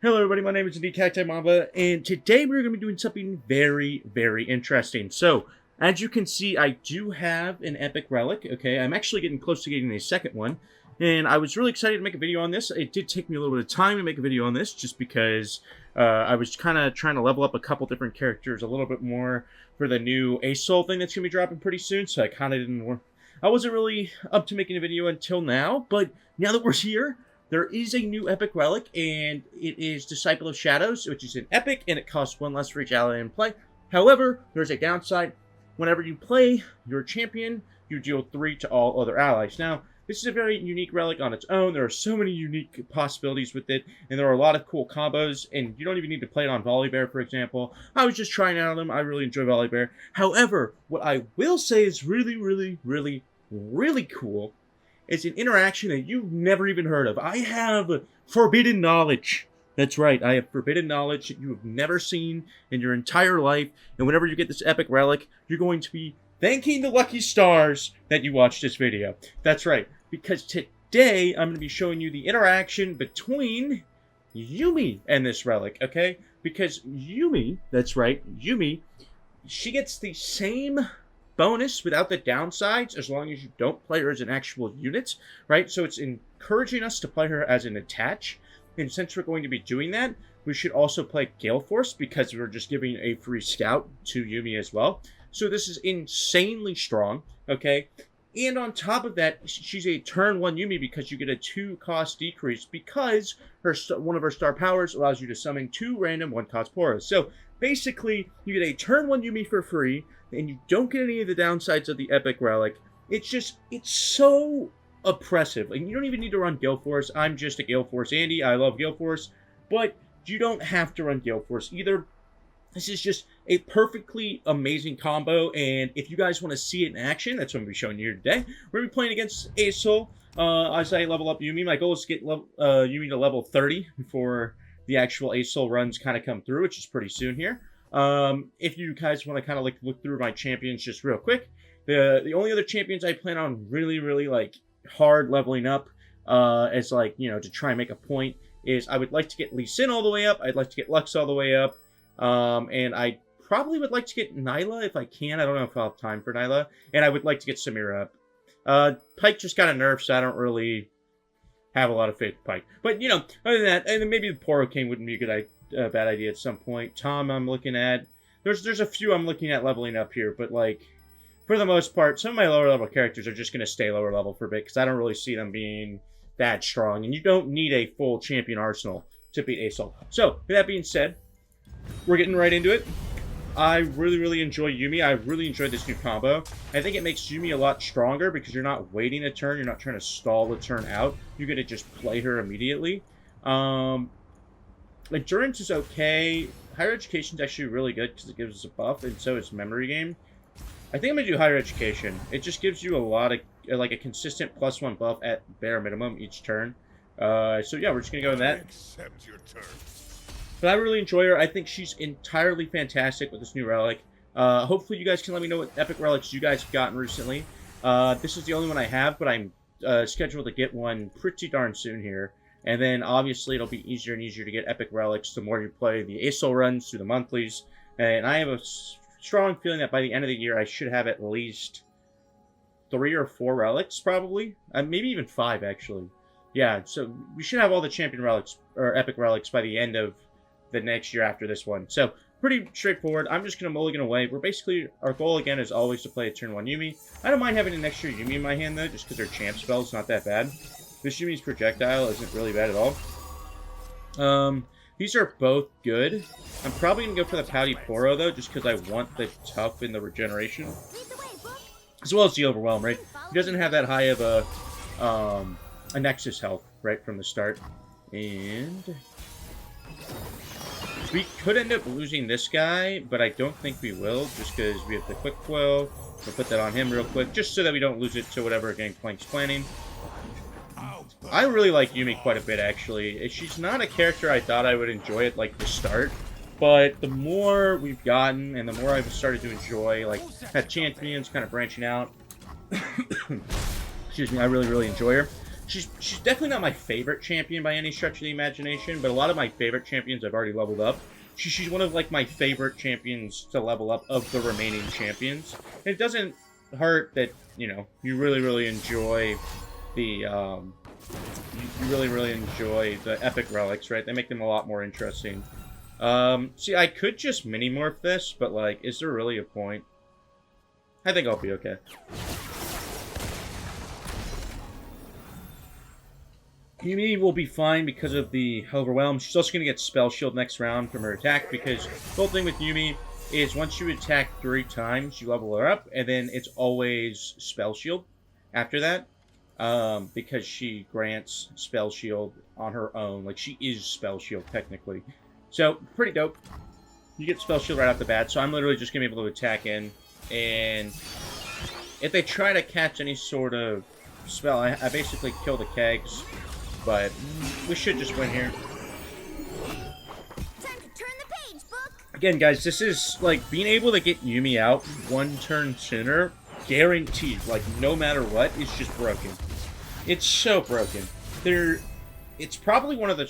Hello everybody, my name is indeed CactiMamba, and today we're going to be doing something very, very interesting. So, as you can see, I do have an epic relic, okay? I'm actually getting close to getting a second one, and I was really excited to make a video on this. It did take me a little bit of time to make a video on this, just because I was kind of trying to level up a couple different characters a little bit more for the new ASOL thing that's going to be dropping pretty soon, so I kind of didn't... I wasn't really up to making a video until now, but now that we're here, there is a new epic relic, and it is Disciple of Shadows, which is an epic, and it costs 1 less for each ally in play. However, there's a downside. Whenever you play your champion, you deal 3 to all other allies. Now, this is a very unique relic on its own. There are so many unique possibilities with it, and there are a lot of cool combos, and you don't even need to play it on Volibear, for example. I was just trying out them. I really enjoy Volibear. However, what I will say is really, really, really, really cool. It's an interaction that you've never even heard of. I have forbidden knowledge. That's right, I have forbidden knowledge that you have never seen in your entire life. And whenever you get this epic relic, you're going to be thanking the lucky stars that you watched this video. That's right, because today I'm going to be showing you the interaction between Yuumi and this relic, okay? Because Yuumi, that's right, Yuumi, she gets the same bonus without the downsides as long as you don't play her as an actual unit, right? So it's encouraging us to play her as an attach. And since we're going to be doing that, we should also play Gale Force because we're just giving a free scout to Yuumi as well. So this is insanely strong, okay? And on top of that, she's a turn 1 Yuumi because you get a 2-cost decrease because one of her star powers allows you to summon 2 random 1-cost Poros. So basically, you get a turn 1 Yuumi for free, and you don't get any of the downsides of the epic relic. It's so oppressive. Like, you don't even need to run Gale Force. I'm just a Gale Force Andy. I love Gale Force, but you don't have to run Gale Force either. This is just a perfectly amazing combo, and if you guys want to see it in action, that's what I'm going to be showing you here today. We're going to be playing against ASOL as I level up Yuumi. My goal is to get Yuumi to level 30 before the actual ASOL runs kind of come through, which is pretty soon here. If you guys want to kind of like look through my champions just real quick, the only other champions I plan on really like hard leveling up as like, you know, to try and make a point is I would like to get Lee Sin all the way up. I'd like to get Lux all the way up. And I probably would like to get Nyla if I can. I don't know if I'll have time for Nyla. And I would like to get Samira up. Pyke just got a nerf, so I don't really have a lot of faith in Pyke. But, you know, other than that, and then maybe the Poro King wouldn't be a bad idea at some point. Tom I'm looking at. There's a few I'm looking at leveling up here, but, like, for the most part, some of my lower level characters are just going to stay lower level for a bit, because I don't really see them being that strong. And you don't need a full champion arsenal to beat ASOL. So, with that being said, we're getting right into it. I really enjoy Yuumi. I really enjoyed this new combo. I think it makes Yuumi a lot stronger because you're not waiting a turn. You're not trying to stall the turn out. You're going to just play her immediately. Endurance is okay. Higher Education is actually really good because it gives us a buff, and so is Memory Game. I think I'm going to do Higher Education. It just gives you a lot of, like, a consistent +1 buff at bare minimum each turn. So yeah, we're just going to go with that. Accept your turn. But I really enjoy her. I think she's entirely fantastic with this new relic. Hopefully you guys can let me know what epic relics you guys have gotten recently. This is the only one I have, but I'm scheduled to get one pretty darn soon here. And then obviously it'll be easier and easier to get epic relics the more you play the ASOL runs through the monthlies. And I have a strong feeling that by the end of the year I should have at least 3 or 4 relics probably. Maybe even 5 actually. Yeah, so we should have all the champion relics or epic relics by the end of the next year after this one. So, pretty straightforward. I'm just going to mulligan away. We're basically, our goal again is always to play a turn 1 Yuumi. I don't mind having an extra Yuumi in my hand though, just because her champ spell is not that bad. This Yuumi's projectile isn't really bad at all. These are both good. I'm probably going to go for the Pouty Poro though, just because I want the tough and the regeneration. As well as the overwhelm, right? He doesn't have that high of a Nexus health, right, from the start. And we could end up losing this guy, but I don't think we will, just because we have the quick flow. We'll put that on him real quick, just so that we don't lose it to whatever Gangplank's planning. I really like Yuumi quite a bit, actually. She's not a character I thought I would enjoy at, like, the start, but the more we've gotten, and the more I've started to enjoy, like, that champions kind of branching out. Excuse me, I really enjoy her. She's definitely not my favorite champion by any stretch of the imagination, but a lot of my favorite champions I've already leveled up. She's one of like my favorite champions to level up of the remaining champions. And it doesn't hurt that, you know, you really enjoy the you really enjoy the epic relics, right? They make them a lot more interesting. See, I could just mini morph this, but like, is there really a point? I think I'll be okay. Yumi will be fine because of the overwhelm. She's also going to get spell shield next round from her attack, because the whole thing with Yumi is once you attack 3 times, you level her up, and then it's always spell shield after that, because she grants spell shield on her own. Like, she is spell shield technically. So, pretty dope. You get spell shield right off the bat, so I'm literally just going to be able to attack in, and if they try to catch any sort of spell, I basically kill the kegs. But we should just win here. Time to turn the page, book. Again, guys, this is like being able to get Yumi out 1 turn sooner, guaranteed. Like no matter what, it's just broken. It's so broken. It's probably one of the.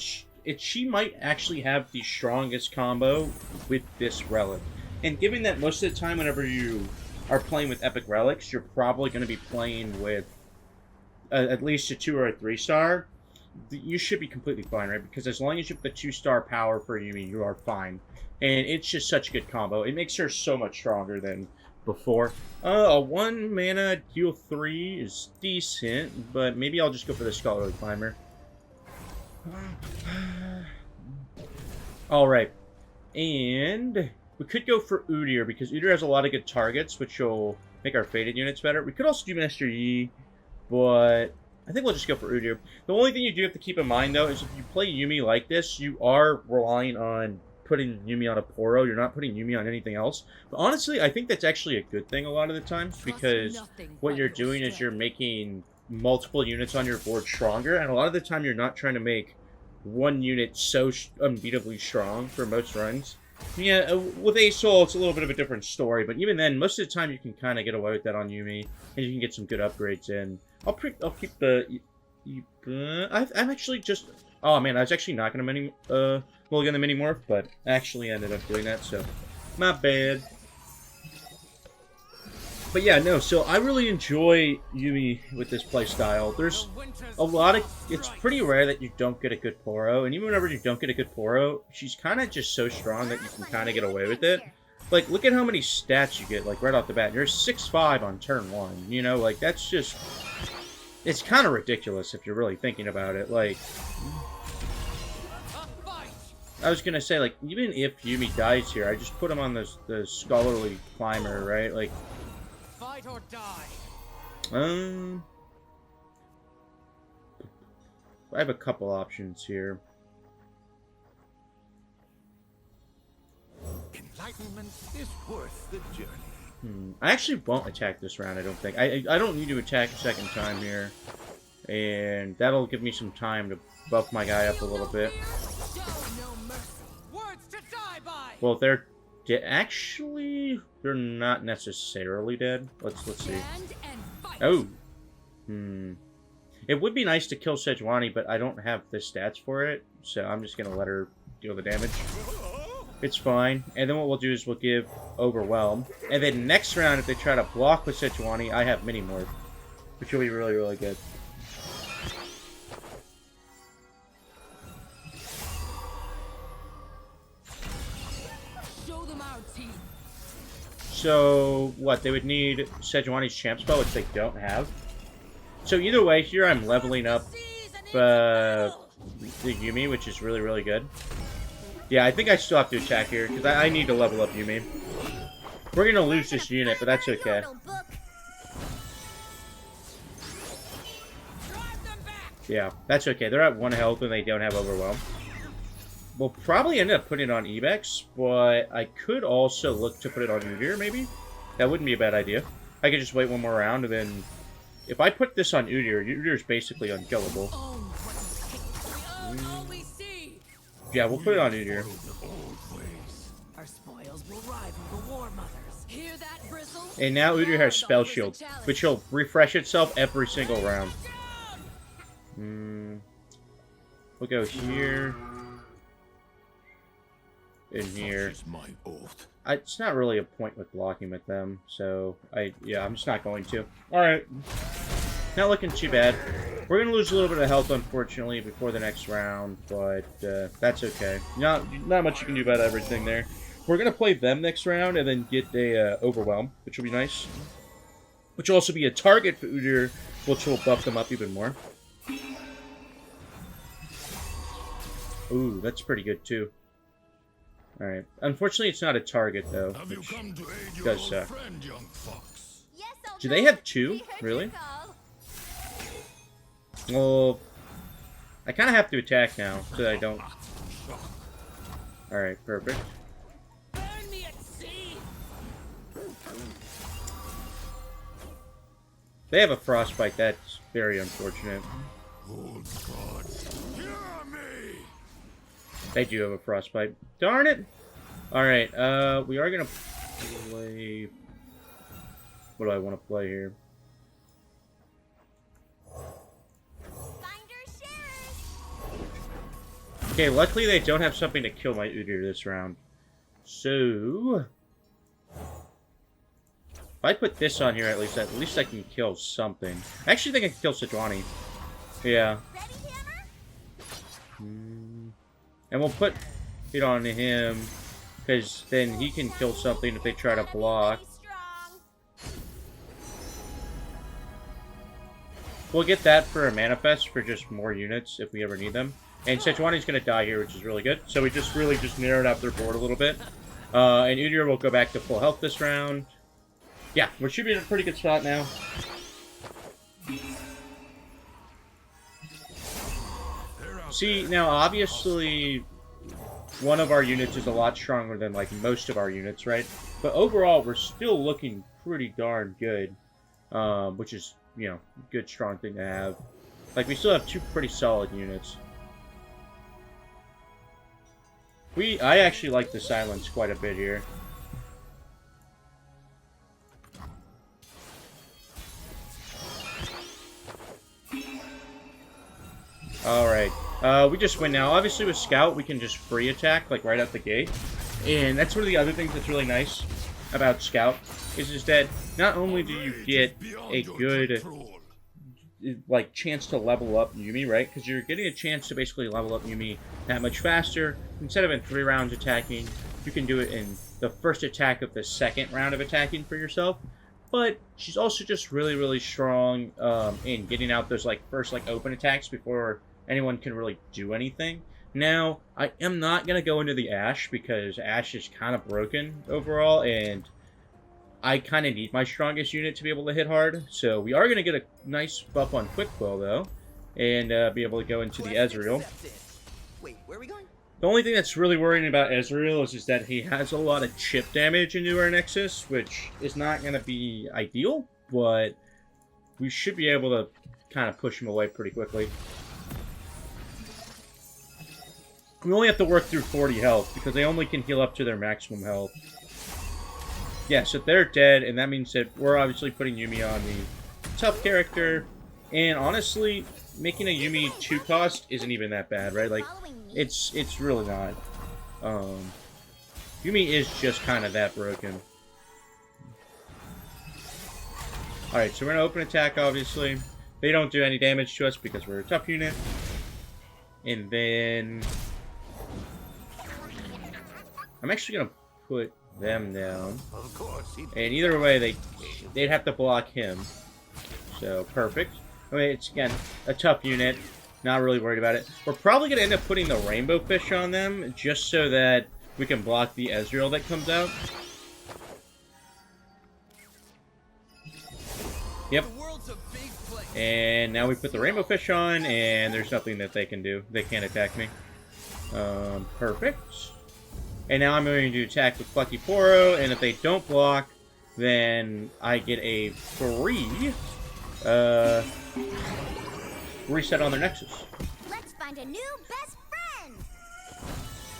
She might actually have the strongest combo with this relic. And given that most of the time, whenever you are playing with epic relics, you're probably going to be playing with at least a 2 or a 3 star. You should be completely fine, right? Because as long as you have the 2-star power for Yumi, you are fine. And it's just such a good combo. It makes her so much stronger than before. A 1 mana heal 3 is decent, but maybe I'll just go for the Scholarly Climber. Alright. And we could go for Udyr, because Udyr has a lot of good targets, which will make our Faded units better. We could also do Master Yi, but I think we'll just go for Udyr. The only thing you do have to keep in mind, though, is if you play Yumi like this, you are relying on putting Yumi on a Poro. You're not putting Yumi on anything else. But honestly, I think that's actually a good thing a lot of the times, because what you're doing is you're making multiple units on your board stronger, and a lot of the time you're not trying to make one unit so unbeatably strong for most runs. Yeah, with Asol, it's a little bit of a different story, but even then, most of the time you can kind of get away with that on Yumi, and you can get some good upgrades in. I'll keep the. I'm actually just. Oh man, I was actually not gonna mulligan the mini morph, but I actually ended up doing that, so my bad. But yeah, no. So I really enjoy Yumi with this playstyle. There's a lot of. It's pretty rare that you don't get a good Poro, and even whenever you don't get a good Poro, she's kind of just so strong that you can kind of get away with it. Like, look at how many stats you get, like, right off the bat. You're 6-5 on turn 1, you know? Like, that's just... It's kind of ridiculous if you're really thinking about it. Like... I was gonna say, like, even if Yumi dies here, I just put him on the Scholarly Climber, right? Like... Fight or die. I have a couple options here. Enlightenment is worth the journey. I actually won't attack this round, I don't think. I don't need to attack a second time here. And that'll give me some time to buff my guy up a little bit. Well, they're actually, they're not necessarily dead. Let's see. Oh. It would be nice to kill Sejuani, but I don't have the stats for it, so I'm just gonna let her deal the damage. It's fine. And then what we'll do is we'll give Overwhelm. And then next round, if they try to block with Sejuani, I have Mini Morph, which will be really good. Show them our teeth. So, what? They would need Sejuani's Champ Spell, which they don't have. So either way, here I'm leveling up the Yumi, which is really good. Yeah, I think I still have to attack here, because I need to level up Yumi. We're going to lose this unit, but that's okay. Yeah, that's okay. They're at 1 health and they don't have Overwhelm. We'll probably end up putting it on Ibex, but I could also look to put it on Udyr, maybe? That wouldn't be a bad idea. I could just wait one more round, and then... If I put this on Udyr, Udyr's basically unkillable. Yeah, we'll put it on Udyr. Our spoils will rival the war mothers. Hear that, Bristle? And now Udyr has Spell Shield, which will refresh itself every single round. We'll go here. In here. Such is my oath. It's not really a point with blocking with them, so yeah, I'm just not going to. Alright. Not looking too bad. We're going to lose a little bit of health, unfortunately, before the next round, but that's okay. Not much you can do about everything there. We're going to play them next round and then get a Overwhelm, which will be nice. Which will also be a target for Udyr, which will buff them up even more. Ooh, that's pretty good, too. Alright. Unfortunately, it's not a target, though. Have you come to aid your does old suck. friend, young fox? Yes, Do they have two? Really? Well, I kind of have to attack now, so that I don't... Alright, perfect. Burn me at sea! They have a frostbite, that's very unfortunate. Old gods, hear me! They do have a frostbite. Darn it! Alright, we are gonna play... What do I want to play here? Okay, luckily they don't have something to kill my Udyr this round. So... If I put this on here, at least I can kill something. I actually think I can kill Sejuani. Yeah. And we'll put it on him, because then he can kill something if they try to block. We'll get that for a manifest for just more units if we ever need them. And Sejuani's going to die here, which is really good. So we just really narrowed out their board a little bit. And Udyr will go back to full health this round. Yeah, we should be in a pretty good spot now. See, now obviously one of our units is a lot stronger than like most of our units, right? But overall, we're still looking pretty darn good. Which is, you know, a good, strong thing to have. Like, we still have two pretty solid units. I actually like the silence quite a bit here. Alright. We just win now. Obviously with Scout, we can just free attack, like, right out the gate. And that's one of the other things that's really nice about Scout, is that not only do you get a good, like, chance to level up Yuumi, right? Because you're getting a chance to basically level up Yuumi that much faster. Instead of in 3 rounds attacking, you can do it in the first attack of the second round of attacking for yourself. But she's also just really, really strong in getting out those, like, first, like, open attacks before anyone can really do anything. Now, I am not going to go into the Ashe, because Ashe is kind of broken overall, and I kind of need my strongest unit to be able to hit hard. So we are going to get a nice buff on Quick Bow, though, and be able to go into the Ezreal. Wait, where are we going? The only thing that's really worrying about Ezreal is that he has a lot of chip damage into our Nexus, which is not going to be ideal, but we should be able to kind of push him away pretty quickly. We only have to work through 40 health, because they only can heal up to their maximum health. Yeah, so they're dead, and that means that we're obviously putting Yuumi on the tough character. And honestly, making a Yuumi 2 cost isn't even that bad, right? Like, it's really not. Yuumi is just kind of that broken. Alright, so we're going to open attack, obviously. They don't do any damage to us because we're a tough unit. And then I'm actually going to put them down. Of course, And either way, they'd have to block him. So, perfect. I mean, it's, again, a tough unit. Not really worried about it. We're probably going to end up putting the Rainbow Fish on them, just so that we can block the Ezreal that comes out. Yep. And now we put the Rainbow Fish on, and there's nothing that they can do. They can't attack me. Perfect. And now I'm going to attack with Plucky Poro, and if they don't block, then I get a free reset on their Nexus. Let's find a new best friend.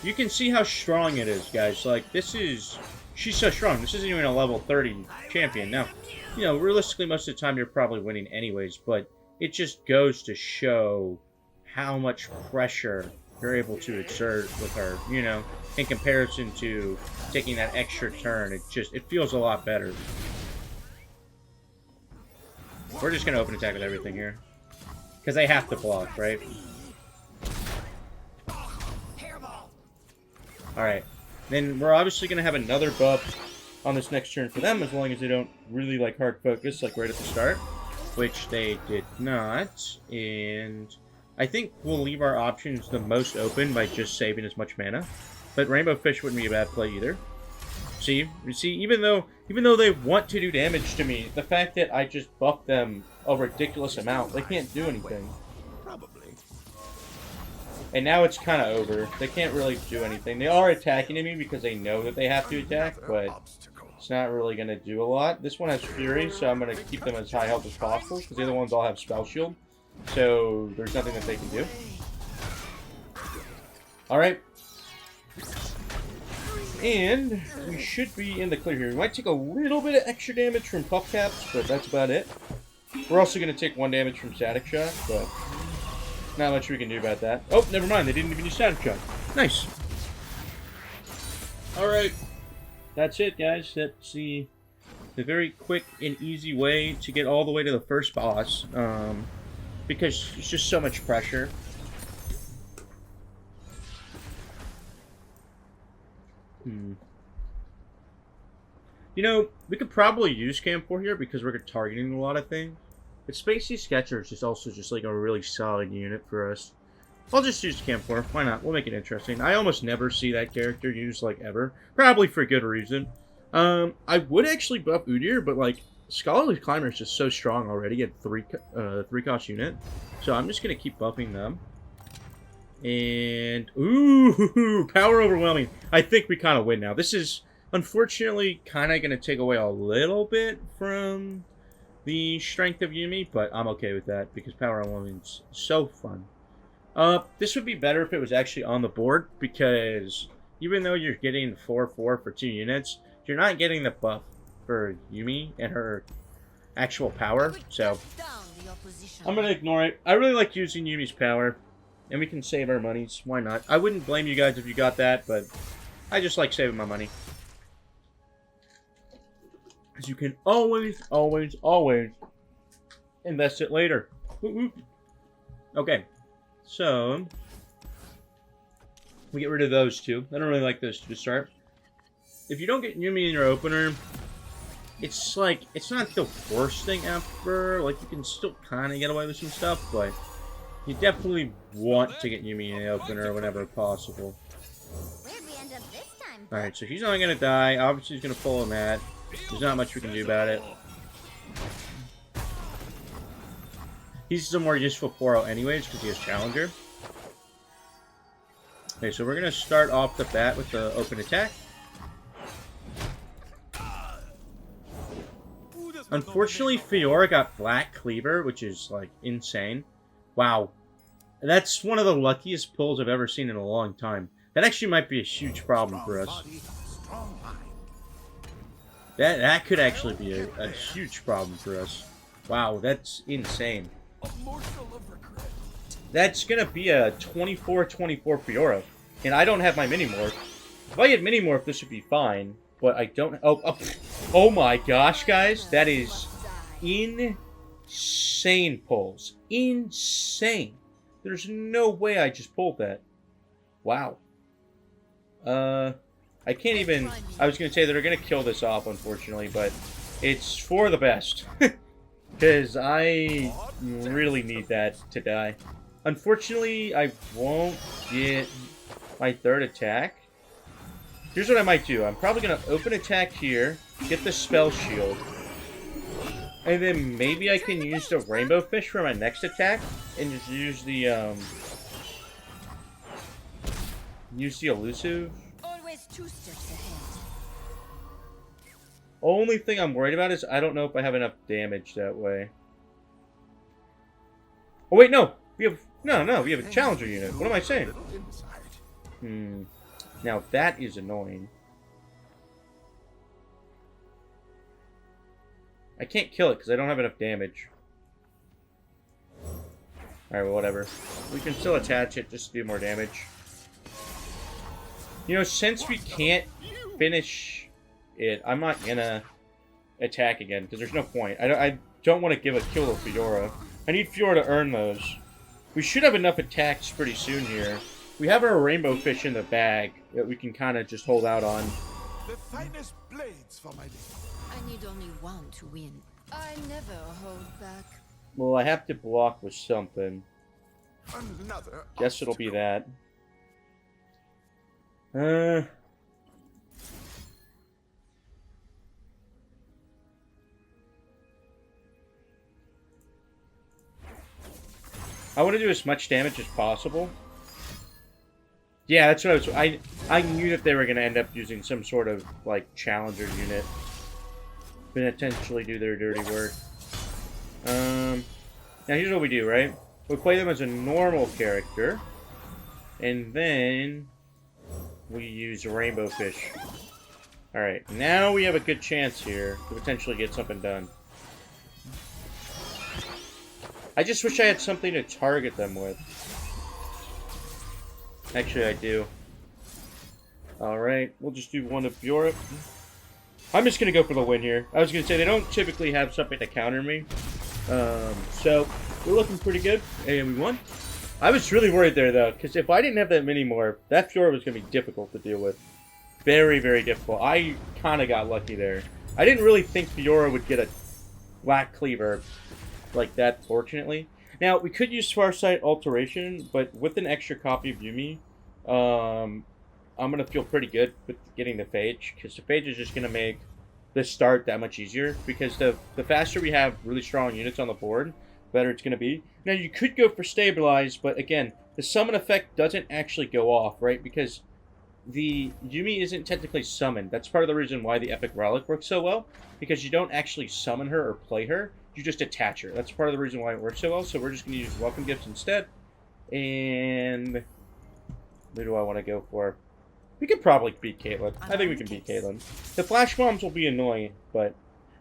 You can see how strong it is, guys. Like, this is... She's so strong. This isn't even a level 30 champion. Now, you know, realistically, most of the time you're probably winning anyways, but it just goes to show how much pressure you're able to exert with her, you know, in comparison to taking that extra turn. It feels a lot better. We're just gonna open attack with everything here. Because they have to block, right? Alright. Then we're obviously gonna have another buff on this next turn for them, as long as they don't really like hard focus, like right at the start. Which they did not. And I think we'll leave our options the most open by just saving as much mana. But Rainbow Fish wouldn't be a bad play either. See, you see, even though they want to do damage to me, the fact that I just buff them a ridiculous amount, they can't do anything. Probably. And now it's kind of over. They can't really do anything. They are attacking me because they know that they have to attack, but it's not really going to do a lot. This one has Fury, so I'm going to keep them as high health as possible, because the other ones all have Spell Shield. So there's nothing that they can do. Alright. And we should be in the clear here. We might take a little bit of extra damage from Puff Caps, but that's about it. We're also going to take 1 damage from Static Shock, but not much we can do about that. Oh, never mind. They didn't even use Static Shock. Nice. Alright. That's it, guys. That's the very quick and easy way to get all the way to the first boss. Because it's just so much pressure. You know, we could probably use Camp 4 here because we're targeting a lot of things. But Spacey Sketcher is also just like a really solid unit for us. I'll just use Camp 4. Why not? We'll make it interesting. I almost never see that character used, like, ever. Probably for good reason. I would actually buff Udyr, but, like, Scholarly Climber is just so strong already at 3-cost unit. So I'm just going to keep buffing them. And, ooh, power overwhelming. I think we kind of win now. This is, unfortunately, kind of going to take away a little bit from the strength of Yuumi, but I'm okay with that because power overwhelming is so fun. This would be better if it was actually on the board, because even though you're getting 4/4 for 2 units, you're not getting the buff for Yuumi and her actual power, so I'm going to ignore it. I really like using Yumi's power, and we can save our monies. Why not? I wouldn't blame you guys if you got that, but I just like saving my money. Because you can always, always, always invest it later. Whoop, whoop. Okay, so we get rid of those two. I don't really like those two to start. If you don't get Yuumi in your opener, it's like, it's not the worst thing ever. Like, you can still kind of get away with some stuff, but you definitely want to get Yuumi in the opener whenever possible. Where'd we end up this time? Alright, so he's only going to die. Obviously, he's going to pull a mat. There's not much we can do about it. He's a more useful 4-0 anyways, because he has Challenger. Okay, so we're going to start off the bat with the open attack. Unfortunately, Fiora got Black Cleaver, which is, like, insane. Wow. That's one of the luckiest pulls I've ever seen in a long time. That actually might be a huge problem for us. That could actually be a huge problem for us. Wow, that's insane. That's going to be a 24-24 Fiora. And I don't have my Mini-Morph. If I had Mini-Morph, this would be fine. But I don't... Oh my gosh, guys. That is insane pulls. Insane. There's no way I just pulled that. Wow. I can't even... I was going to say they're going to kill this off, unfortunately, but it's for the best. Because I really need that to die. Unfortunately, I won't get my third attack. Here's what I might do. I'm probably going to open attack here, get the spell shield, and then maybe I can use the Rainbow Fish for my next attack, and just use the elusive. Always 2 steps ahead. Only thing I'm worried about is I don't know if I have enough damage that way. Oh wait, no! We have we have a Challenger unit. What am I saying? Now that is annoying. I can't kill it because I don't have enough damage. Alright, well, whatever. We can still attach it just to do more damage. You know, since we can't finish it, I'm not gonna attack again, because there's no point. I don't want to give a kill to Fiora. I need Fiora to earn those. We should have enough attacks pretty soon here. We have our rainbow fish in the bag that we can kind of just hold out on. The finest blades for my lady. I need only one to win. I never hold back. Well, I have to block with something. Another Guess it'll be that. I want to do as much damage as possible. Yeah, that's what I knew that they were going to end up using some sort of, like, challenger unit. Potentially do their dirty work. Now here's what we do, right? We play them as a normal character. And then we use Rainbow Fish. Alright, now we have a good chance here to potentially get something done. I just wish I had something to target them with. Actually, I do. Alright, we'll just do one of Europe. I'm just going to go for the win here. I was going to say, they don't typically have something to counter me. So, we're looking pretty good. And we won. I was really worried there, though, because if I didn't have that many more, that Fiora was going to be difficult to deal with. Very, very difficult. I kind of got lucky there. I didn't really think Fiora would get a Black Cleaver like that, fortunately. Now, we could use Farsight Alteration, but with an extra copy of Yumi, I'm going to feel pretty good with getting the Phage, because the Phage is just going to make the start that much easier, because the faster we have really strong units on the board, the better it's going to be. Now, you could go for Stabilize, but again, the summon effect doesn't actually go off, right? Because the Yumi isn't technically summoned. That's part of the reason why the Epic Relic works so well, because you don't actually summon her or play her. You just attach her. That's part of the reason why it works so well. So we're just going to use Welcome Gifts instead. And who do I want to go for? We could probably beat Caitlyn. I think we can beat Caitlyn. The Flash Bombs will be annoying, but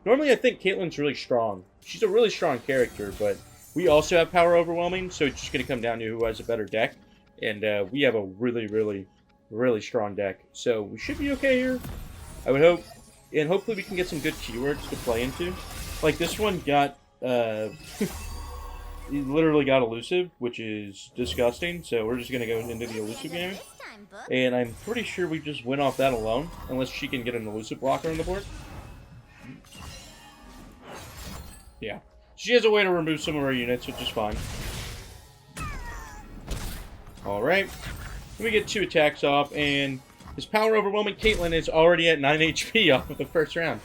normally I think Caitlyn's really strong. She's a really strong character, but we also have Power Overwhelming, so it's just going to come down to who has a better deck. And we have a really, really, really strong deck. So we should be okay here. I would hope. And hopefully we can get some good keywords to play into. Like, this one got, he literally got elusive, which is disgusting, so we're just going to go into the elusive game. And I'm pretty sure we just win off that alone, unless she can get an elusive blocker on the board. Yeah. She has a way to remove some of her units, which is fine. Alright. We get 2 attacks off, and this Power Overwhelming Caitlyn is already at 9 HP off of the first round.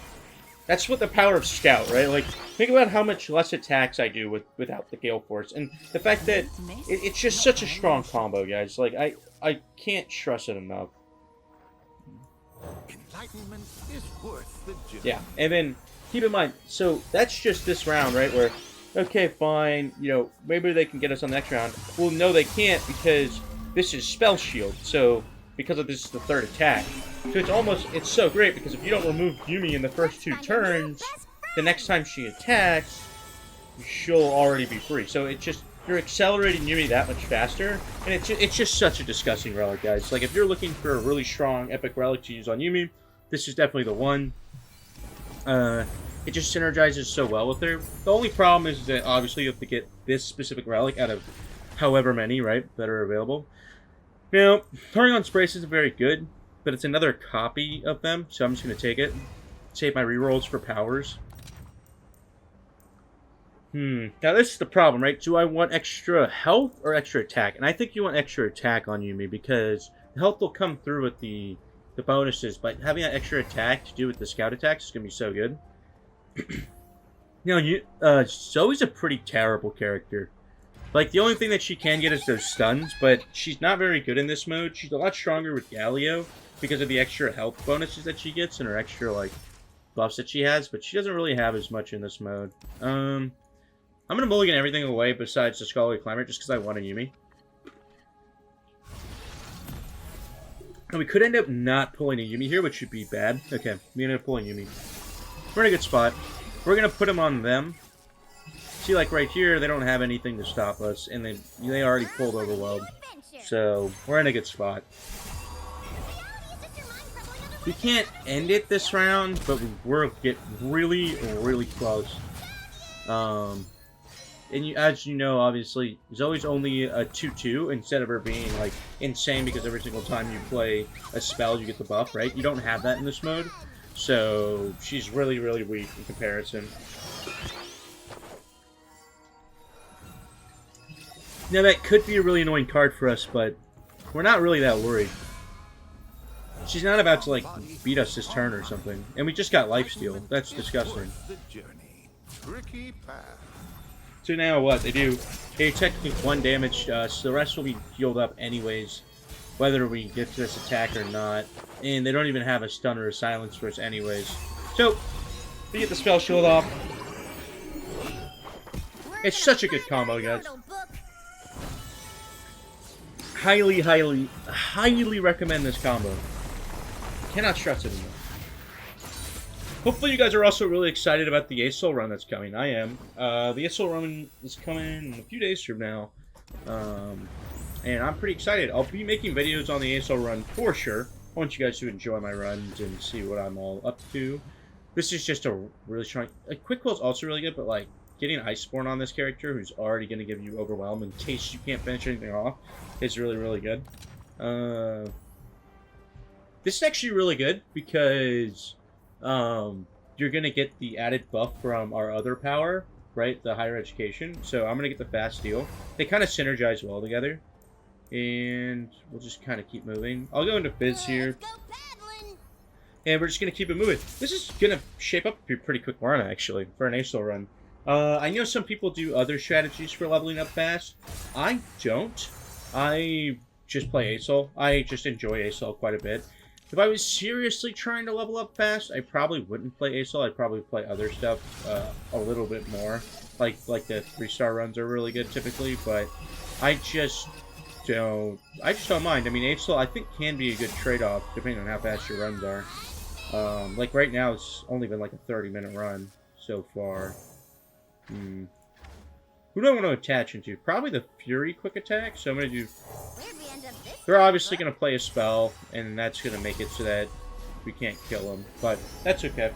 That's what the power of Scout, right? Like, think about how much less attacks I do without the Gale Force. And the fact that it's just such a strong combo, guys. Like, I can't stress it enough. Enlightenment is worth the journey. Yeah, and then, keep in mind, so that's just this round, right? Where, okay, fine, you know, maybe they can get us on the next round. Well, no, they can't, because this is Spell Shield. So, because of this is the 3rd attack. So it's so great, because if you don't remove Yumi in the first 2 turns, the next time she attacks, she'll already be free. So it's just, you're accelerating Yumi that much faster, and it's just such a disgusting relic, guys. Like, if you're looking for a really strong epic relic to use on Yumi, this is definitely the one. It just synergizes so well with her. The only problem is that, obviously, you have to get this specific relic out of however many, right, that are available. Now, Targon Sprace isn't very good, but it's another copy of them, so I'm just going to take it. Save my rerolls for powers. Now this is the problem, right? Do I want extra health or extra attack? And I think you want extra attack on Yumi, because the health will come through with the bonuses, but having that extra attack to do with the scout attacks is going to be so good. Zoe's a pretty terrible character. Like, the only thing that she can get is those stuns, but she's not very good in this mode. She's a lot stronger with Galio because of the extra health bonuses that she gets and her extra, like, buffs that she has, but she doesn't really have as much in this mode. I'm going to mulligan everything away besides the Scholarly Climber just because I want a Yumi. And we could end up not pulling a Yumi here, which would be bad. Okay, we ended up pulling Yumi. We're in a good spot. We're going to put him on them. See, like right here, they don't have anything to stop us, and they already pulled Overwhelm. So, we're in a good spot. We can't end it this round, but we're getting really, really close. And as you know, obviously, there's always only a 2-2 instead of her being, like, insane because every single time you play a spell, you get the buff, right? You don't have that in this mode. So, she's really, really weak in comparison. Now, that could be a really annoying card for us, but we're not really that worried. She's not about to, like, beat us this turn or something. And we just got lifesteal. That's disgusting. So now what? They technically 1 damage to us. The rest will be healed up anyways, whether we get to this attack or not. And they don't even have a stun or a silence for us anyways. So, we get the spell shield off. It's such a good combo, guys. Highly, highly, highly recommend this combo. Cannot stress it enough. Hopefully you guys are also really excited about the ASOL run that's coming. I am. The ASOL run is coming in a few days from now. And I'm pretty excited. I'll be making videos on the ASOL run for sure. I want you guys to enjoy my runs and see what I'm all up to. This is just a really strong... Quick Quill's also really good, but like, getting Iceborne on this character, who's already going to give you Overwhelm in case you can't finish anything off, is really, really good. This is actually really good because... you're going to get the added buff from our other power, right? The higher education. So I'm going to get the fast heal. They kind of synergize well together. And we'll just kind of keep moving. I'll go into Fizz here. And we're just going to keep it moving. This is going to shape up to be a pretty quick run, actually, for an ASOL run. I know some people do other strategies for leveling up fast. I don't. I just play ASOL. I just enjoy ASOL quite a bit. If I was seriously trying to level up fast, I probably wouldn't play ASOL. I'd probably play other stuff a little bit more. Like the 3-star runs are really good typically, but I just don't mind. I mean, ASOL I think can be a good trade-off depending on how fast your runs are. Like right now, it's only been like a 30-minute run so far. Who do I want to attach into? Probably the Fury quick attack. So I'm going to do... They're obviously going to play a spell, and that's going to make it so that we can't kill them. But that's okay.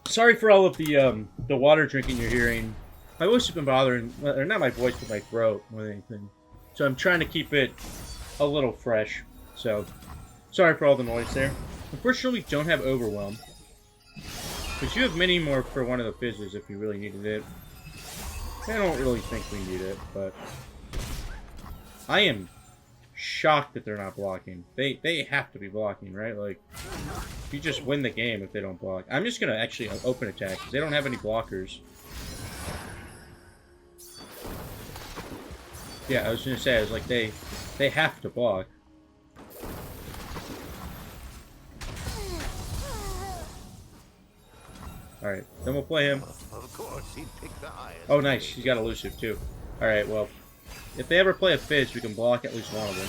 Sorry for all of the water drinking you're hearing. My voice has been bothering... Or not my voice, but my throat more than anything. So I'm trying to keep it a little fresh. So, sorry for all the noise there. Unfortunately, we don't have Overwhelm. But you have many more for one of the fizzes if you really needed it. I don't really think we need it, but... I am shocked that they're not blocking. They have to be blocking, right? Like, you just win the game if they don't block. I'm just going to actually open attack, because they don't have any blockers. Yeah, I was going to say, I was like, they have to block. Alright, then we'll play him. Of course, he'd pick the highest. Oh, nice. He's got elusive, too. Alright, well, if they ever play a Fizz, we can block at least one of them.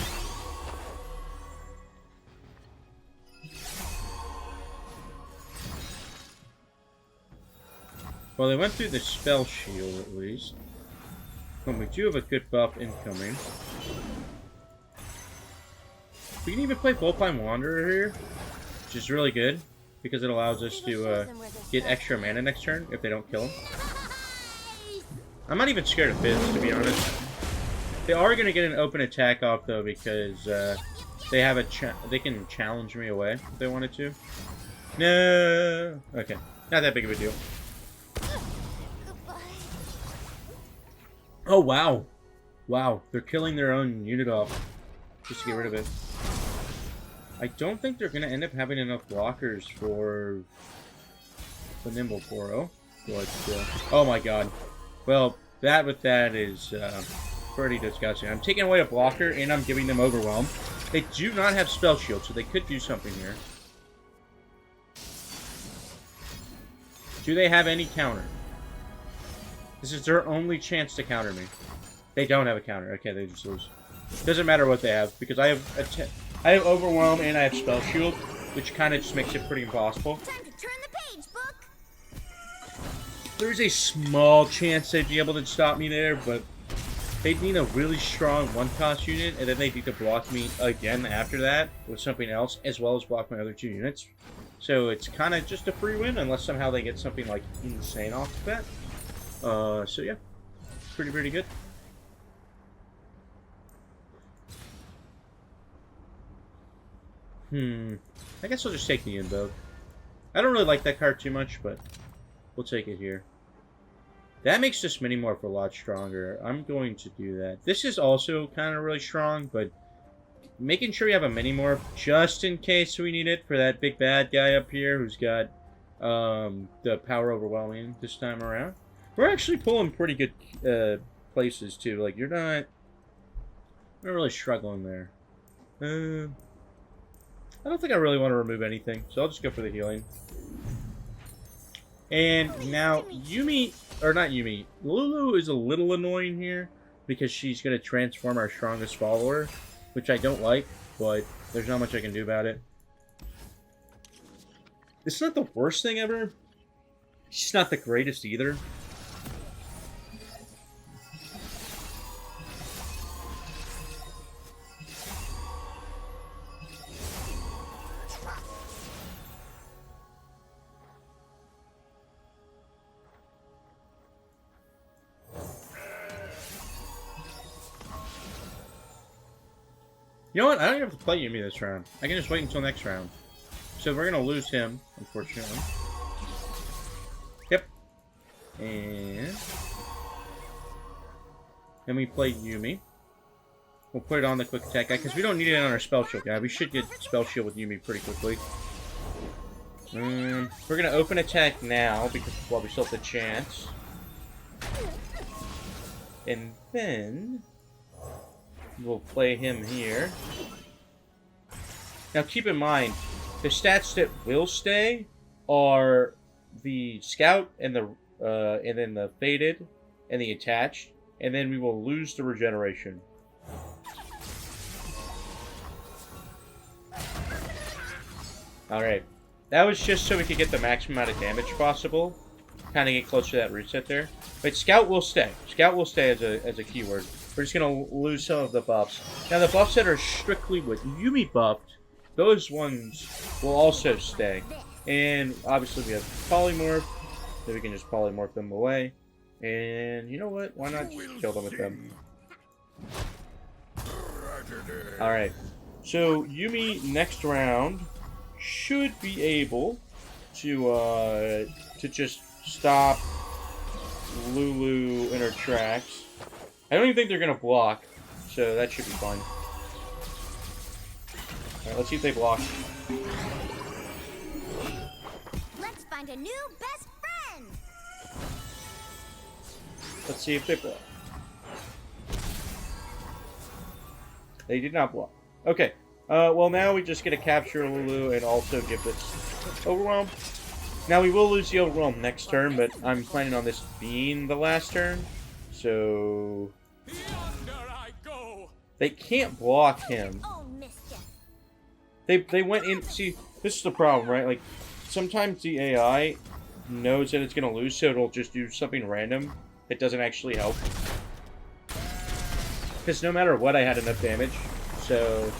Well, they went through the spell shield, at least. But we do have a good buff incoming. We can even play Volpine Wanderer here, which is really good, because it allows us to get extra mana next turn if they don't kill him. I'm not even scared of Fizz, to be honest. They are going to get an open attack off, though, because they have they can challenge me away if they wanted to. No! Okay. Not that big of a deal. Oh, wow. Wow. They're killing their own unit off just to get rid of it. I don't think they're going to end up having enough blockers for the Nimble Poro. But, oh my god. Well, that with that is pretty disgusting. I'm taking away a blocker and I'm giving them Overwhelm. They do not have Spell Shield, so they could do something here. Do they have any counter? This is their only chance to counter me. They don't have a counter. Okay, they just lose. Doesn't matter what they have, because I have Overwhelm and I have Spell Shield, which kind of just makes it pretty impossible. Time to turn the There's a small chance they'd be able to stop me there, but they'd need a really strong one-cost unit, and then they'd need to block me again after that with something else, as well as block my other 2 units. So it's kind of just a free win, unless somehow they get something, like, insane off the bat. So yeah. Pretty good. I guess I'll just take the Invoke. I don't really like that card too much, but we'll take it here. That makes this Mini-Morph a lot stronger. I'm going to do that. This is also kind of really strong, but making sure we have a Mini-Morph just in case we need it for that big bad guy up here who's got the power overwhelming this time around. We're actually pulling pretty good places too. Like, you're not really struggling there. I don't think I really want to remove anything, so I'll just go for the healing. And now Yumi, or not Yumi, Lulu is a little annoying here because she's going to transform our strongest follower, which I don't like, but there's not much I can do about it. It's not the worst thing ever. She's not the greatest either. You know what? I don't even have to play Yumi this round. I can just wait until next round. So we're going to lose him, unfortunately. Yep. And then we play Yumi. We'll put it on the quick attack guy, because we don't need it on our spell shield guy. We should get spell shield with Yumi pretty quickly. We're going to open attack now, because while we still have the chance. And then we'll play him here. Now keep in mind, the stats that will stay are the scout and the and then the faded and the attached, and then we will lose the regeneration. Alright. That was just so we could get the maximum amount of damage possible. Kind of get close to that reset there. But Scout will stay. Scout will stay as a keyword. We're just going to lose some of the buffs. Now, the buffs that are strictly with Yumi buffed, those ones will also stay. And, obviously, we have Polymorph, so we can just Polymorph them away. And, you know what? Why not just kill them with them? Alright. So, Yumi, next round, should be able to just stop Lulu in her tracks. I don't even think they're going to block, so that should be fine. Alright, let's see if they block. Let's find a new best friend. Let's see if they block. They did not block. Okay. Well, now we just get to capture Lulu and also give this Overwhelm. Now, we will lose the Overwhelm next turn, but I'm planning on this being the last turn. So they can't block him. They went in. See, this is the problem, right? Like, sometimes the AI knows that it's going to lose, so it'll just do something random that doesn't actually help. Because no matter what, I had enough damage. So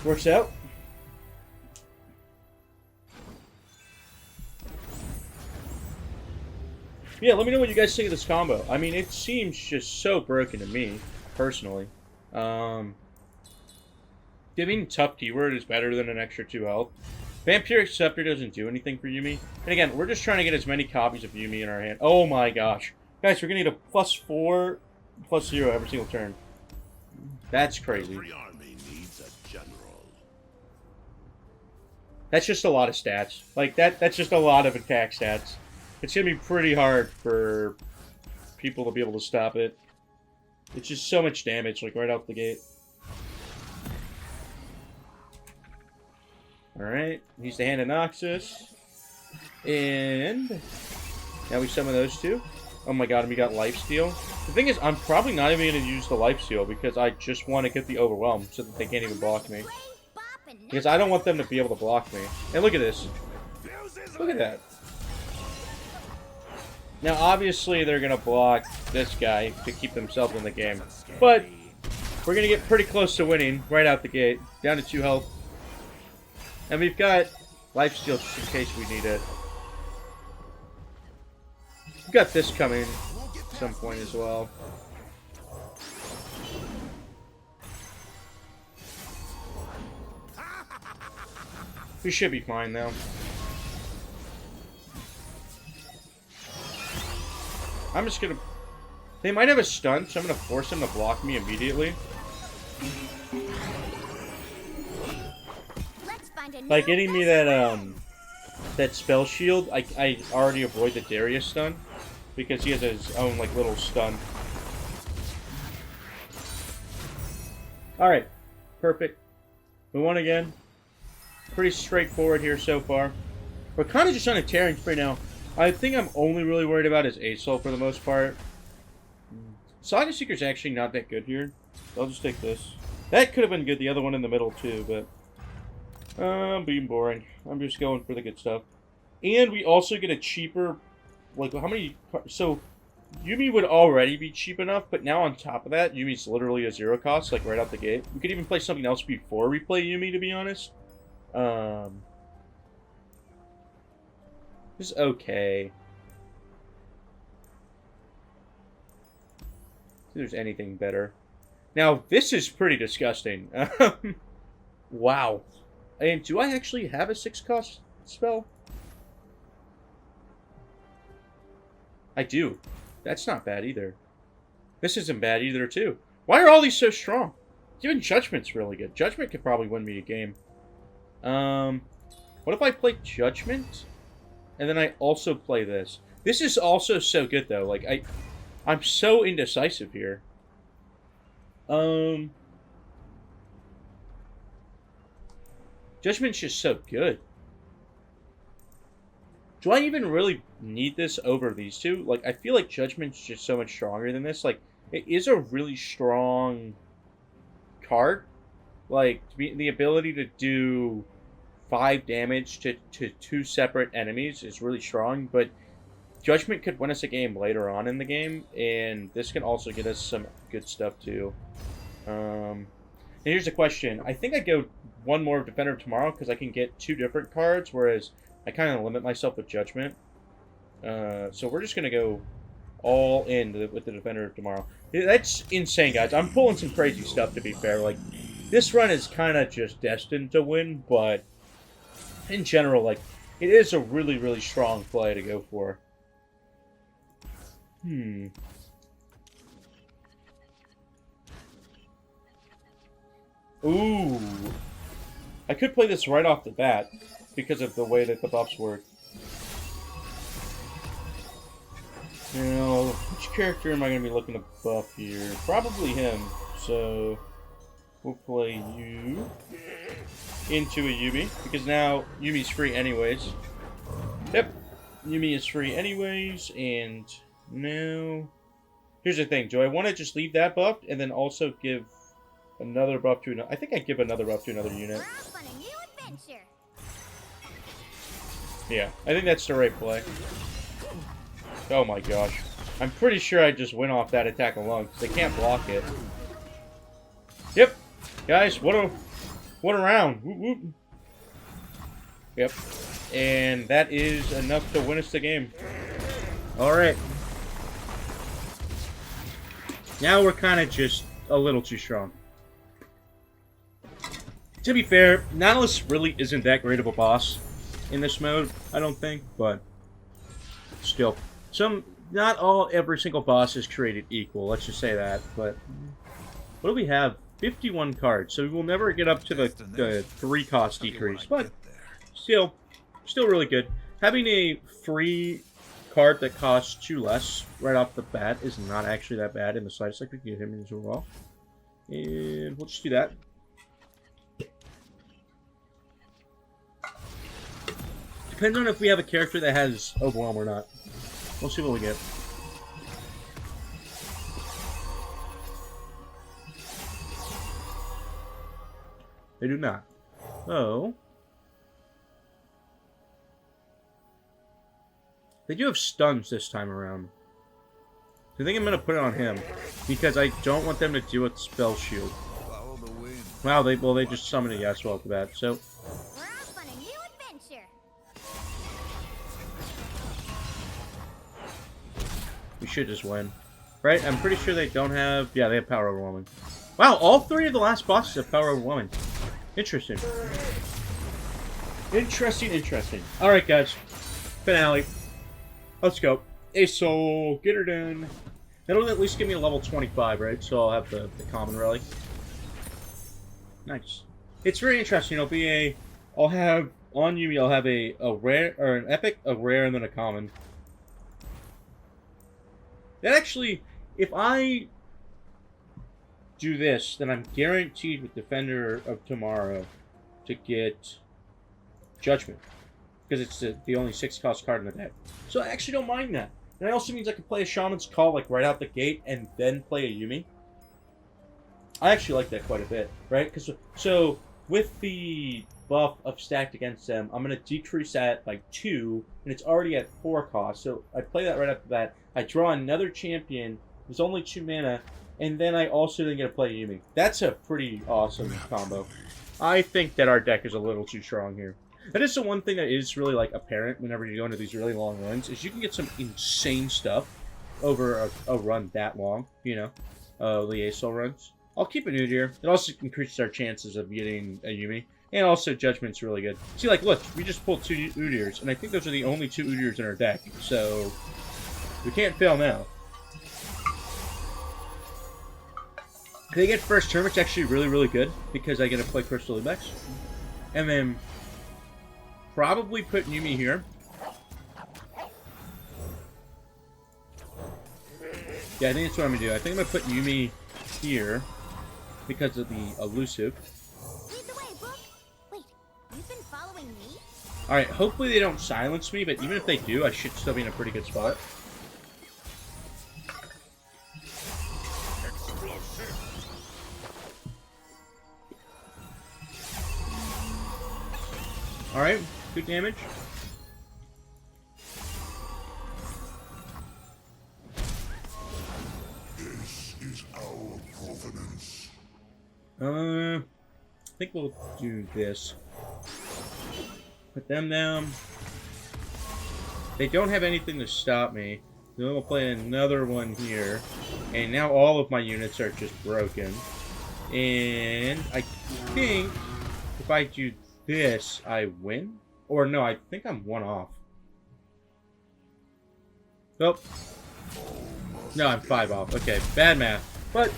works out. Yeah, let me know what you guys think of this combo. I mean, it seems just so broken to me, personally. Giving tough keyword is better than an extra 2 health. Vampiric Scepter doesn't do anything for Yumi. And again, we're just trying to get as many copies of Yumi in our hand. Oh my gosh. Guys, we're going to need a +4, +0 every single turn. That's crazy. Every army needs a general. That's just a lot of stats. Like, that's just a lot of attack stats. It's going to be pretty hard for people to be able to stop it. It's just so much damage, like, right out the gate. Alright, use the Hand of Noxus. And now we summon those two. Oh my god, and we got Lifesteal. The thing is, I'm probably not even going to use the Lifesteal because I just want to get the Overwhelm so that they can't even block me. Because I don't want them to be able to block me. And look at this. Look at that. Now, obviously, they're going to block this guy to keep themselves in the game. But we're going to get pretty close to winning right out the gate. Down to 2 health. And we've got lifesteal just in case we need it. We've got this coming at some point as well. We should be fine, though. I'm just gonna... They might have a stun, so I'm gonna force them to block me immediately. By getting me that, that spell shield, I already avoid the Darius stun. Because he has his own, like, little stun. Alright. Perfect. We won again. Pretty straightforward here so far. We're kind of just on a tearing spree now. I think I'm only really worried about is ASOL for the most part. Saga Seeker's actually not that good here. So I'll just take this. That could have been good, the other one in the middle too, but... I'm being boring. I'm just going for the good stuff. And we also get a cheaper... Like, how many... So, Yuumi would already be cheap enough, but now on top of that, Yuumi's literally a 0 cost, like right out the gate. We could even play something else before we play Yuumi, to be honest. This is okay. If there's anything better. Now, this is pretty disgusting. Wow. And do I actually have a 6 cost spell? I do. That's not bad either. This isn't bad either, too. Why are all these so strong? Even Judgment's really good. Judgment could probably win me a game. What if I play Judgment? And then I also play this. This is also so good, though. Like, I'm so indecisive here. Judgment's just so good. Do I even really need this over these two? Like, I feel like Judgment's just so much stronger than this. Like, it is a really strong card. Like, the ability to do 5 damage to 2 separate enemies is really strong, but Judgment could win us a game later on in the game, and this can also get us some good stuff, too. And here's the question. I think I go one more Defender tomorrow, because I can get 2 different cards, whereas I kind of limit myself with Judgment. So we're just going to go all in with the Defender tomorrow. That's insane, guys. I'm pulling some crazy stuff, to be fair. Like, this run is kind of just destined to win, but in general, like, it is a really, really strong play to go for. Ooh. I could play this right off the bat because of the way that the buffs work. Now, which character am I going to be looking to buff here? Probably him. So, we'll play you into a Yuumi, because now Yuumi's free anyways. Yep, Yuumi is free anyways, and now... Here's the thing, do I want to just leave that buffed and then also give another buff to another... I think I'd give another buff to another unit. Yeah, I think that's the right play. Oh my gosh. I'm pretty sure I just went off that attack alone, because they can't block it. Yep. Guys, what a round. Whoop, whoop. Yep. And that is enough to win us the game. Alright. Now we're kind of just a little too strong. To be fair, Nautilus really isn't that great of a boss in this mode, I don't think, but still. Not every single boss is created equal, let's just say that, but what do we have? 51 cards, so we will never get up to the 3 cost decrease, but still really good. Having a free card that costs 2 less right off the bat is not actually that bad in the slightest. Like, we can get him as well. And we'll just do that. Depends on if we have a character that has Overwhelm or not. We'll see what we get. They do not. Oh. They do have stuns this time around. I think I'm going to put it on him. Because I don't want them to deal with Spell Shield. Follow the wind. Wow, they just summoned a Yasuo for that. So, We're off on a new adventure. we should just win. Right? I'm pretty sure they don't have... Yeah, they have Power Overwhelming. Wow, all 3 of the last bosses have Power Overwhelming. Interesting. Interesting. Alright, guys. Finale. Let's go. Aesol, get her done. That'll at least give me a level 25, right? So I'll have the common relic. Nice. It's very interesting. It'll be a... I'll have... On Yumi, I'll have a rare... Or an epic, a rare, and then a common. That actually... If I do this, then I'm guaranteed with Defender of Tomorrow to get Judgment. Because it's the only 6-cost card in the deck. So I actually don't mind that. And it also means I can play a Shaman's Call like right out the gate and then play a Yumi. I actually like that quite a bit, right? So with the buff of stacked against them, I'm going to decrease that by 2, and it's already at 4 cost. So I play that right after that. I draw another champion. There's only 2 mana, and then I also then get to play Yumi. That's a pretty awesome combo. I think that our deck is a little too strong here. That is the one thing that is really, like, apparent whenever you go into these really long runs, is you can get some insane stuff over a run that long, you know, the Aesol runs. I'll keep it new here. It also increases our chances of getting a Yumi. And also, Judgment's really good. See, like, look, we just pulled 2 Udyrs, and I think those are the only 2 Udyrs in our deck, so we can't fail now. If they get first turn, it's actually really, really good, because I get to play Crystal Ibex. And then probably put Yumi here. Yeah, I think that's what I'm going to do. I think I'm going to put Yumi here because of the elusive. Lead the way, Book. Wait, you've been following me? Alright, hopefully they don't silence me, but even if they do, I should still be in a pretty good spot. Alright, good damage. This is our provenance. I think we'll do this. Put them down. They don't have anything to stop me. Then we'll play another one here. And now all of my units are just broken. And I think if I do this, I win? Or no, I think I'm 1 off. Nope. No, I'm 5 off. Okay, bad math. But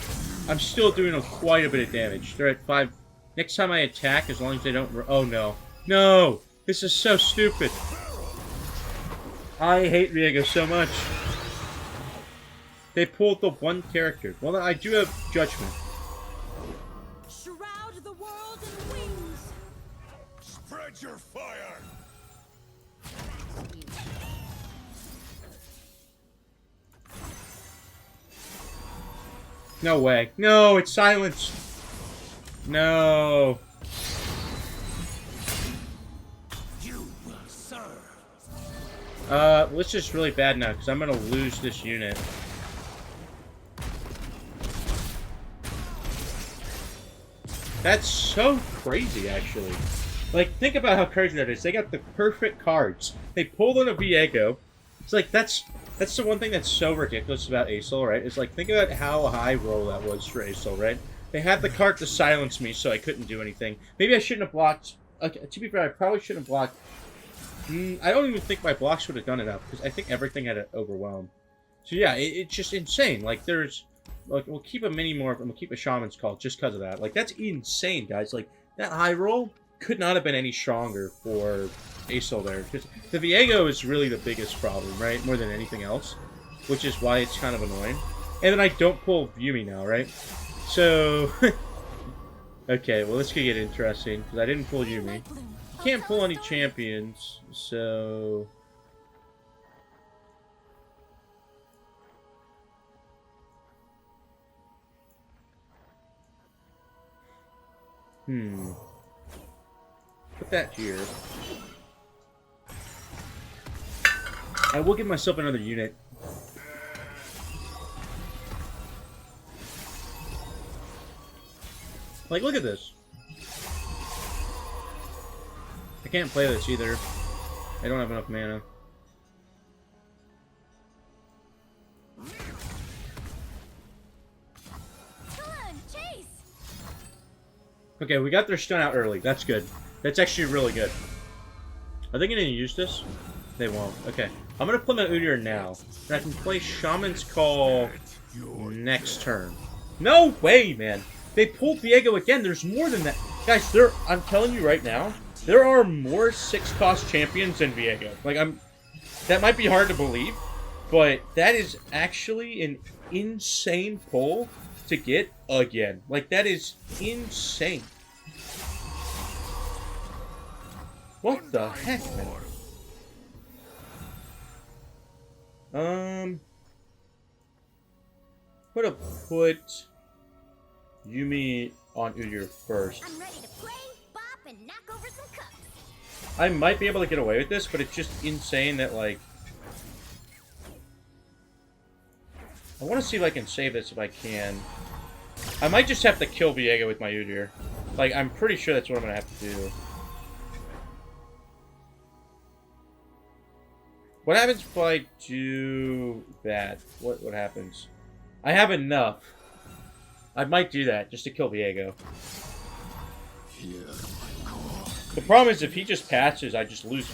I'm still doing quite a bit of damage. They're at 5. Next time I attack, as long as they don't... Oh, no. No! This is so stupid. I hate Viego so much. They pulled the one character. Well, I do have Judgment. Shroud the world in wings. Spread your fire. No way. No, it's silenced. No. You will serve. This is really bad now, because I'm going to lose this unit. That's so crazy, actually. Like, think about how crazy that is. They got the perfect cards. They pulled in a Viego. It's like, that's the one thing that's so ridiculous about Aesol, right? It's like, think about how high roll that was for Aesol, right? They had the card to silence me, so I couldn't do anything. Maybe I shouldn't have blocked. Okay, to be fair, I probably shouldn't have blocked. I don't even think my blocks would have done enough, because I think everything had it overwhelmed. So yeah, it's just insane. Like, there's... Like, we'll keep a mini morph, and we'll keep a Shaman's Call just because of that. Like, that's insane, guys. Like, that high roll could not have been any stronger for Aesol there. Because the Viego is really the biggest problem, right? More than anything else. Which is why it's kind of annoying. And then I don't pull Yumi now, right? So... okay, well, this could get interesting, because I didn't pull Yumi. Can't pull any champions, so... Put that here. I will give myself another unit. Like, look at this. I can't play this either. I don't have enough mana. Come on, chase! Okay, we got their stun out early. That's good. That's actually really good. Are they going to use this? They won't. Okay. I'm going to play my Udyr now. And I can play Shaman's Call next turn. No way, man. They pulled Viego again. There's more than that. Guys, I'm telling you right now, there are more 6-cost champions than Viego. Like, that might be hard to believe, but that is actually an insane pull to get again. Like, that is insane. What the heck, man? I'm gonna put Yuumi on Udyr first. I'm ready to play, bop, and knock over some cups. I might be able to get away with this, but it's just insane that, like... I want to see if I can save this if I can. I might just have to kill Viego with my Udyr. Like, I'm pretty sure that's what I'm gonna have to do. What happens if I do that? What happens? I have enough. I might do that just to kill Viego. The problem is if he just passes, I just lose.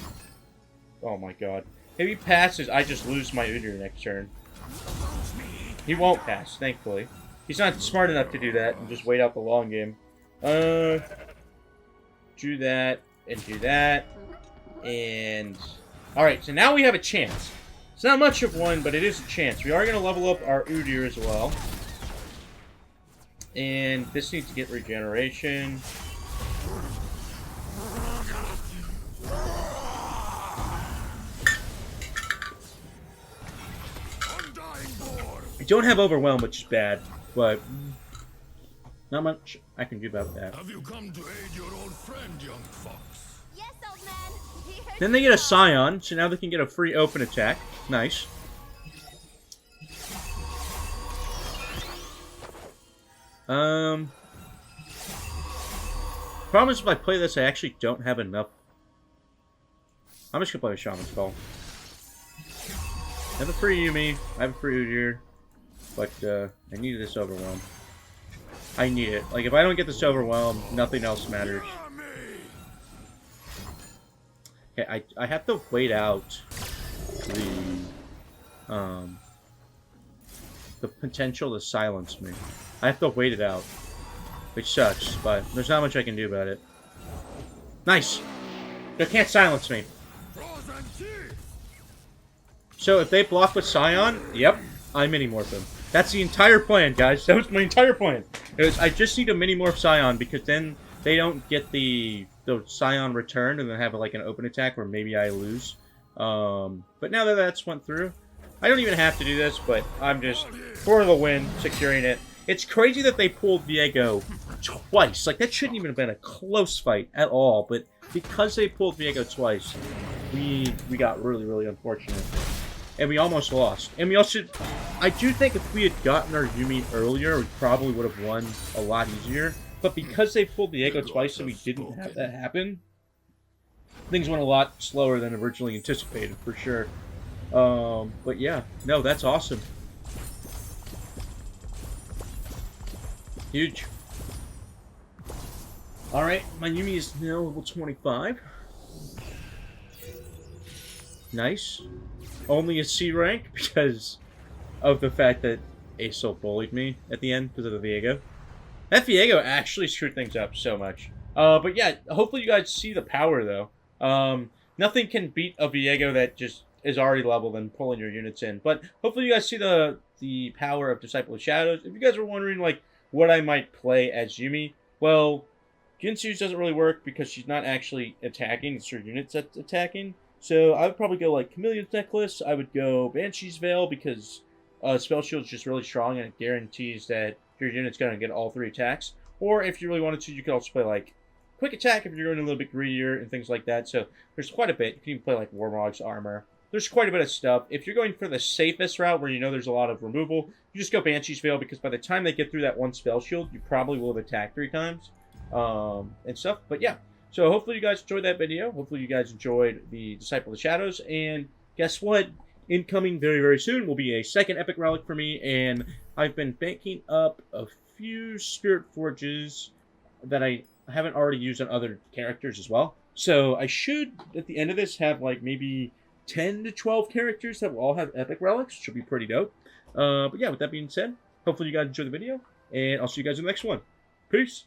Oh my god. If he passes, I just lose my Udyr next turn. He won't pass, thankfully. He's not smart enough to do that and just wait out the long game. Do that, and do that, and... Alright, so now we have a chance. It's not much of one, but it is a chance. We are going to level up our Udyr as well. And this needs to get regeneration. I don't have Overwhelm, which is bad, but not much I can do about that. Have you come to aid your old friend, young fox? Yes, old man. Here's Then they get a Scion, so now they can get a free open attack. Nice. Problem is if I play this, I actually don't have enough. I'm just gonna play a Shaman's Call. I have a free Yuumi, I have a free Udyr, but I need this Overwhelm. I need it. Like, if I don't get this Overwhelm, nothing else matters. Okay, I have to wait out the potential to silence me. I have to wait it out, which sucks, but there's not much I can do about it. Nice! They can't silence me. So if they block with Scion, yep, I mini-morph them. That's the entire plan, guys. That was my entire plan. I just need a mini-morph Scion, because then they don't get the Scion returned and then have like an open attack where maybe I lose. But now that that's went through, I don't even have to do this, but I'm just, for the win, securing it. It's crazy that they pulled Viego twice. Like, that shouldn't even have been a close fight at all, but because they pulled Viego twice, we got really, really unfortunate. And we almost lost. And we also... I do think if we had gotten our Yuumi earlier, we probably would have won a lot easier. But because they pulled Viego twice and we didn't have that happen, things went a lot slower than originally anticipated, for sure. But yeah, no, that's awesome. Huge. Alright, my Yuumi is now level 25. Nice. Only a C rank because of the fact that Aesol bullied me at the end because of the Viego. That Viego actually screwed things up so much. But yeah, hopefully you guys see the power though. Nothing can beat a Viego that just is already leveled and pulling your units in. But hopefully you guys see the power of Disciple of Shadows. If you guys were wondering like what I might play as Yuumi, well, Ginsu's doesn't really work because she's not actually attacking, it's her units that's attacking. So I would probably go like Chameleon's Necklace. I would go Banshee's Veil because Spell Shield's just really strong and it guarantees that your unit's going to get all 3 attacks. Or if you really wanted to, you could also play like Quick Attack if you're going a little bit greedier and things like that. So there's quite a bit. You can even play like Warmog's Armor. there's quite a bit of stuff. If you're going for the safest route, where you know there's a lot of removal, you just go Banshee's Veil, because by the time they get through that one spell shield, you probably will have attacked 3 times and stuff. But yeah, so hopefully you guys enjoyed that video. Hopefully you guys enjoyed the Disciple of the Shadows. And guess what? Incoming very, very soon will be a second Epic Relic for me, and I've been banking up a few Spirit Forges that I haven't already used on other characters as well. So I should, at the end of this, have like maybe 10 to 12 characters that will all have Epic Relics. Should be pretty dope. But yeah, with that being said, hopefully you guys enjoyed the video, and I'll see you guys in the next one. Peace!